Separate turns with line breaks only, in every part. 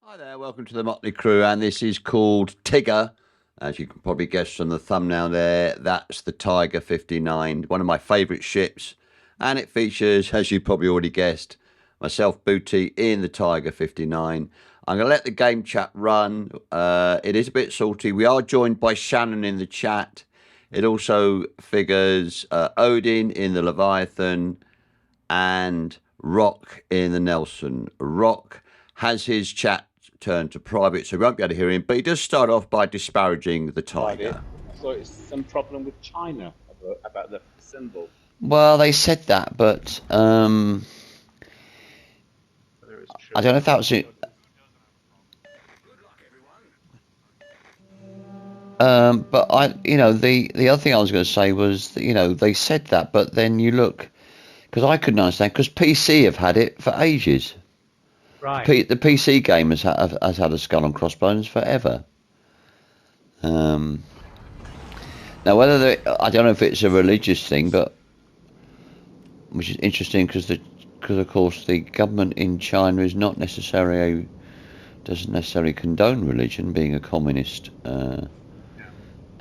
Hi there, welcome to the Motley Crew, and this is called Tigger. As you can probably guess from the thumbnail there, that's the Tiger 59, one of my favourite ships, and it features, as you probably already guessed, myself, Booty, in the Tiger 59. I'm going to let the game chat run. It is a bit salty. We are joined by Shannon in the chat. It also figures Odin in the Leviathan and Rock in the Nelson. Rock has his chat turned to private, so we won't be able to hear him, but he does start off by disparaging the Tiger.
I thought it's some problem with China about the symbol.
Well, they said that, but I don't know if that was it. But the other thing I was going to say was that, they said that, but then you look, because I couldn't understand, because PC have had it for ages.
Right.
The PC game has had a skull and crossbones forever. Now, I don't know if it's a religious thing, but which is interesting because of course the government in China is not necessarily doesn't necessarily condone religion, being a communist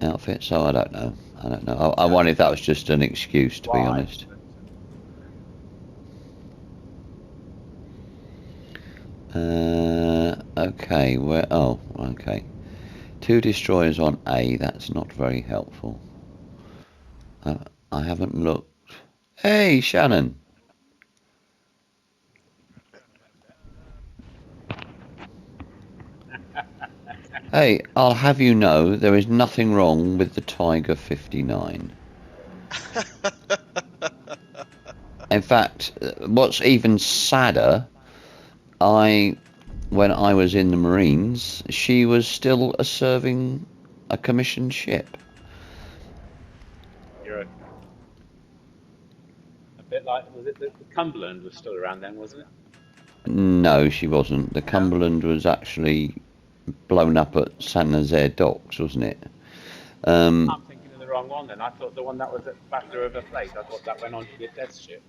outfit. So I don't know. I wonder if that was just an excuse, to be honest. Okay, okay. 2 destroyers on A, that's not very helpful. I haven't looked. Hey, Shannon. Hey, I'll have you know, there is nothing wrong with the Tiger 59. In fact, what's even sadder, when I was in the Marines, she was still serving a commissioned ship.
You're a bit like, was it the Cumberland was still around then, wasn't it?
No, she wasn't. The Cumberland was actually blown up at San Nazaire docks, wasn't it?
I'm thinking of the wrong one then. I thought the one that was at Factor of a Plate, I thought that went on to be a death ship.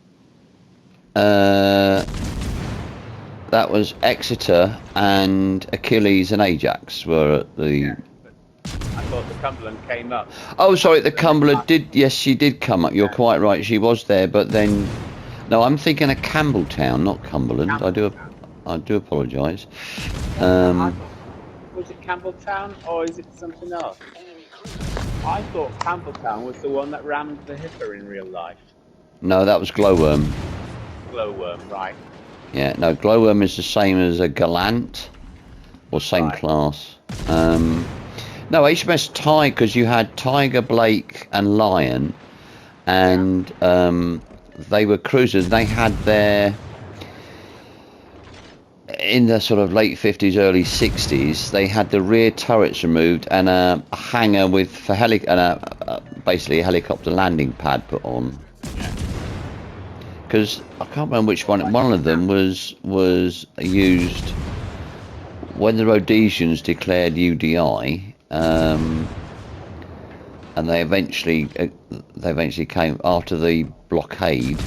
That was Exeter, and Achilles and Ajax were at the...
Yeah, I thought the Cumberland came up.
Oh, sorry, the Cumberland did... Yes, she did come up. You're quite right. She was there, but then... No, I'm thinking of Campbelltown, not Cumberland. I do apologise.
Was it Campbelltown, or is it something else? I thought Campbelltown was the one that rammed the Hipper in real life.
No, that was Glowworm.
Glowworm, right.
Yeah, no, Glowworm is the same as a Gallant, or same class. No, HMS Tiger, because you had Tiger, Blake, and Lion, and they were cruisers. They had their, in the sort of late 50s, early 60s, they had the rear turrets removed and a hangar with basically a helicopter landing pad put on. Because I can't remember which one. One of them was used when the Rhodesians declared UDI, and they eventually came after the blockade.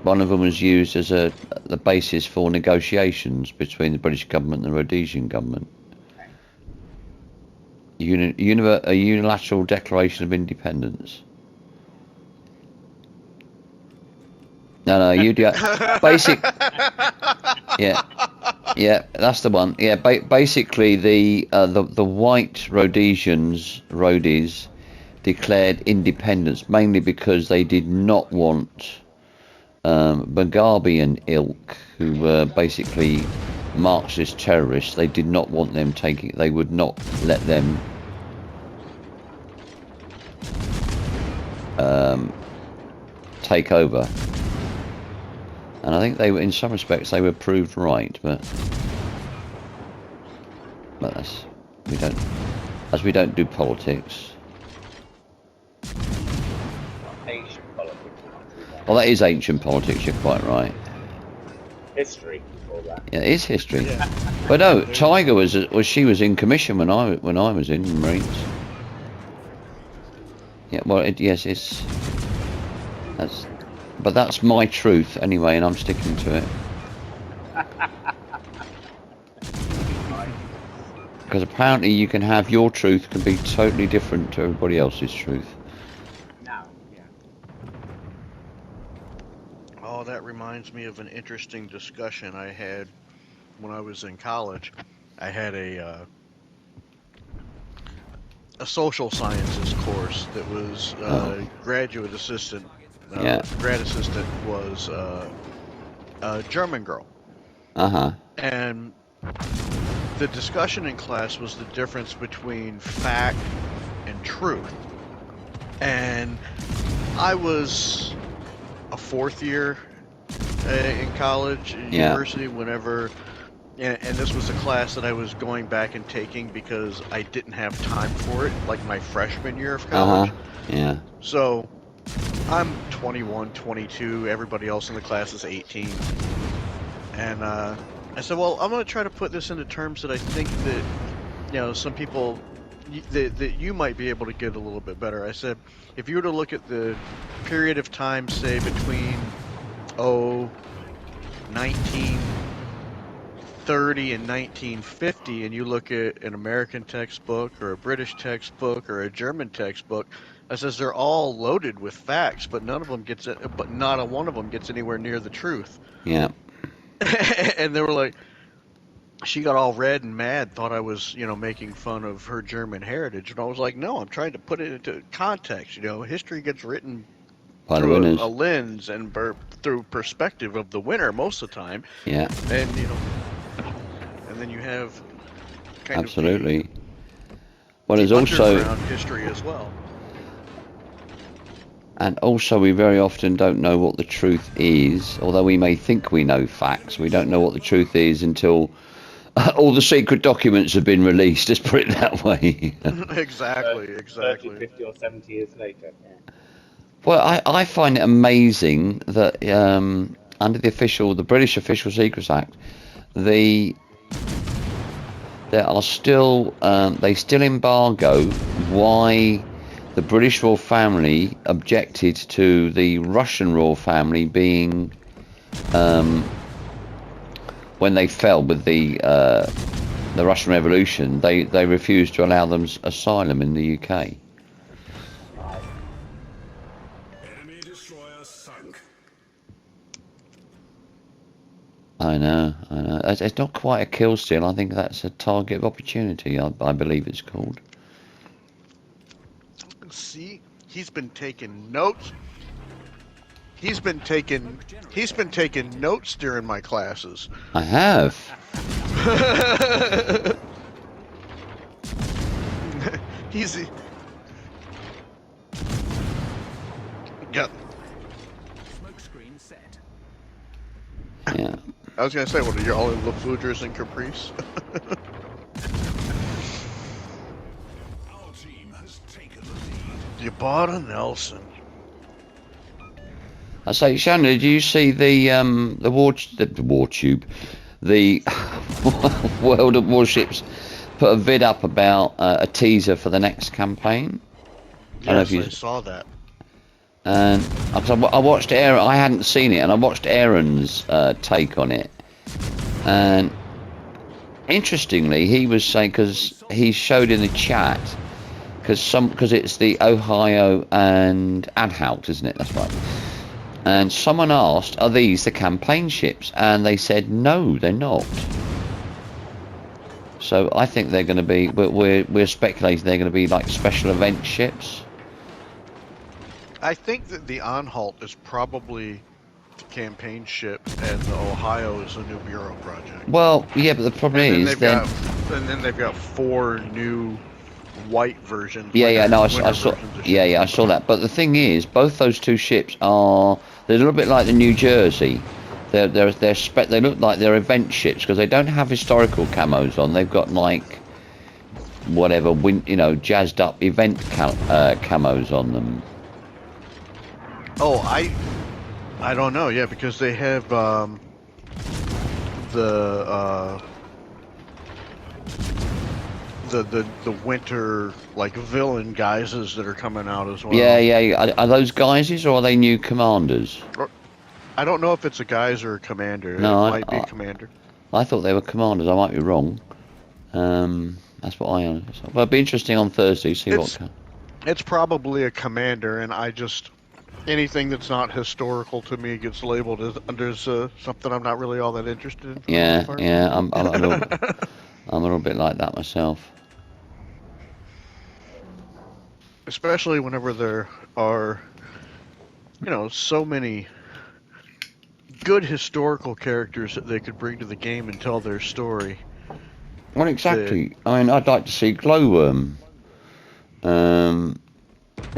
One of them was used as the basis for negotiations between the British government and the Rhodesian government. A unilateral declaration of independence. No, UDI. Yeah, that's the one. Yeah, basically the white Rhodesians declared independence mainly because they did not want Mugabe and ilk, who were basically Marxist terrorists. They did not want them taking. They would not let them take over. And I think in some respects, they were proved right, but we don't do politics.
Ancient politics.
Well, that is ancient politics. You're quite right.
History, all that.
Yeah, it is history. Yeah. But no, Tiger was in commission when I was in the Marines. Yeah, well, but that's my truth anyway, and I'm sticking to it. Because apparently you can have your truth can be totally different to everybody else's truth.
Now, yeah.
Oh, that reminds me of an interesting discussion I had when I was in college. I had a social sciences course that was graduate assistant.
Yeah.
Grad assistant was a German girl, and the discussion in class was the difference between fact and truth. And I was a fourth year in college, university, whenever, and this was a class that I was going back and taking because I didn't have time for it, like my freshman year of college.
Yeah.
So I'm 21, 22, everybody else in the class is 18. And I said, well, I'm going to try to put this into terms that I think that, you know, some people, that you might be able to get a little bit better. I said, if you were to look at the period of time, say, between, 1930 and 1950, and you look at an American textbook or a British textbook or a German textbook, I says they're all loaded with facts, but none of them gets it, but not a one of them gets anywhere near the truth.
Yeah.
And they were like, she got all red and mad, thought I was, you know, making fun of her German heritage, and I was like, no, I'm trying to put it into context. You know, history gets written
By the
through
winners.
a lens and through perspective of the winner most of the time.
Yeah.
And you know, and then you have kind
Absolutely.
of
Well,
the
there's also
underground history as well.
And also, we very often don't know what the truth is. Although we may think we know facts, we don't know what the truth is until all the secret documents have been released. Let's put it that way.
Exactly.
30, 50 or 70 years later. Yeah.
Well, I find it amazing that under the British Official Secrets Act, there are still they still embargo why the British royal family objected to the Russian royal family being when they fell with the Russian Revolution. They refused to allow them asylum in the UK.
Enemy destroyer sunk.
I know. It's not quite a kill steal. I think that's a target of opportunity. I believe it's called.
See, he's been taking notes. He's been taking notes during my classes.
I have.
He's got.
Smoke screen set.
Yeah.
I was gonna say, what are you all in Lafudras and Caprice?
Our team has taken the lead.
You bought a Nelson.
I say, Shannon, did you see the war tube, the World of Warships put a vid up about a teaser for the next campaign?
Yes, I saw that.
And I watched Aaron. I hadn't seen it, and I watched Aaron's take on it. And interestingly, he was saying, because he showed in the chat, because it's the Ohio and Adhout, isn't it? That's right. And someone asked, "Are these the campaign ships?" And they said, "No, they're not." So I think they're going to be. We're speculating they're going to be like special event ships.
I think that the Anhalt is probably the campaign ship, and the Ohio is a new bureau project.
Well, yeah, but the problem
And
is
then they've got 4 new white versions.
Yeah, no, I
winter
saw.
versions of
Yeah, I saw that. But the thing is, both those two ships are. They're a little bit like the New Jersey. They look like they're event ships because they don't have historical camos on. They've got like whatever, jazzed up event camos on them.
Oh, I don't know. Yeah, because they have the winter like villain guises that are coming out as well.
Yeah. Are those guises or are they new commanders?
I don't know if it's a guise or a commander.
No,
it might be a commander.
I thought they were commanders. I might be wrong. That's what I understand. Well, it'll be interesting on Thursday. See what.
It's probably a commander, and I just anything that's not historical to me gets labeled as under something I'm not really all that interested in.
Yeah, I'm a little bit like that myself.
Especially whenever there are, so many good historical characters that they could bring to the game and tell their story.
Well, exactly. I mean, I'd like to see Glowworm.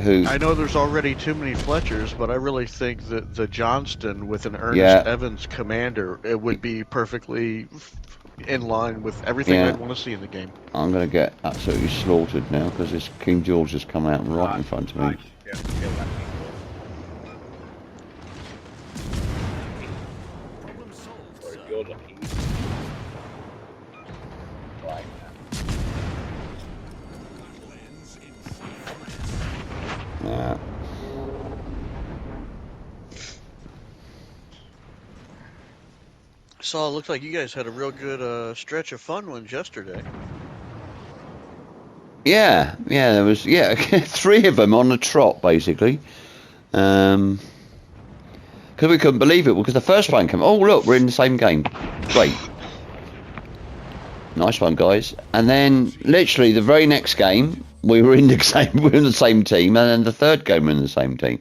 Who?
I know there's already too many Fletchers, but I really think that the Johnston with an Ernest Evans commander, it would be perfectly in line with everything I'd want to see in the game.
I'm going to get absolutely slaughtered now because this King George has come out right in front of me. Yeah.
So it looks like you guys had a real good stretch of fun ones yesterday.
Yeah, there was 3 of them on the trot basically. Because we couldn't believe it because the first one came. Oh look, we're in the same game. Great. Nice one, guys. And then literally the very next game we were in the same team, and then the third game we were in the same team.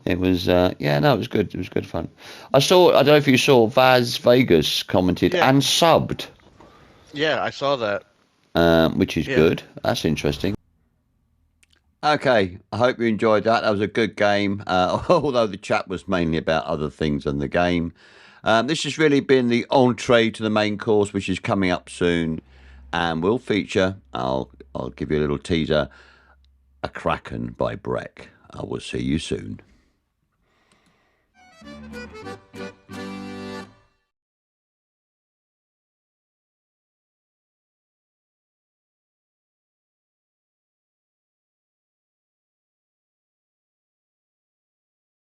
It was it was good. It was good fun. I don't know if you saw Vaz Vegas commented and subbed.
Yeah, I saw that.
Which is good. That's interesting.
Okay, I hope you enjoyed that. That was a good game, although the chat was mainly about other things than the game. This has really been the entree to the main course, which is coming up soon, and will feature, I'll give you a little teaser, a Kraken by Breck. I will see you soon.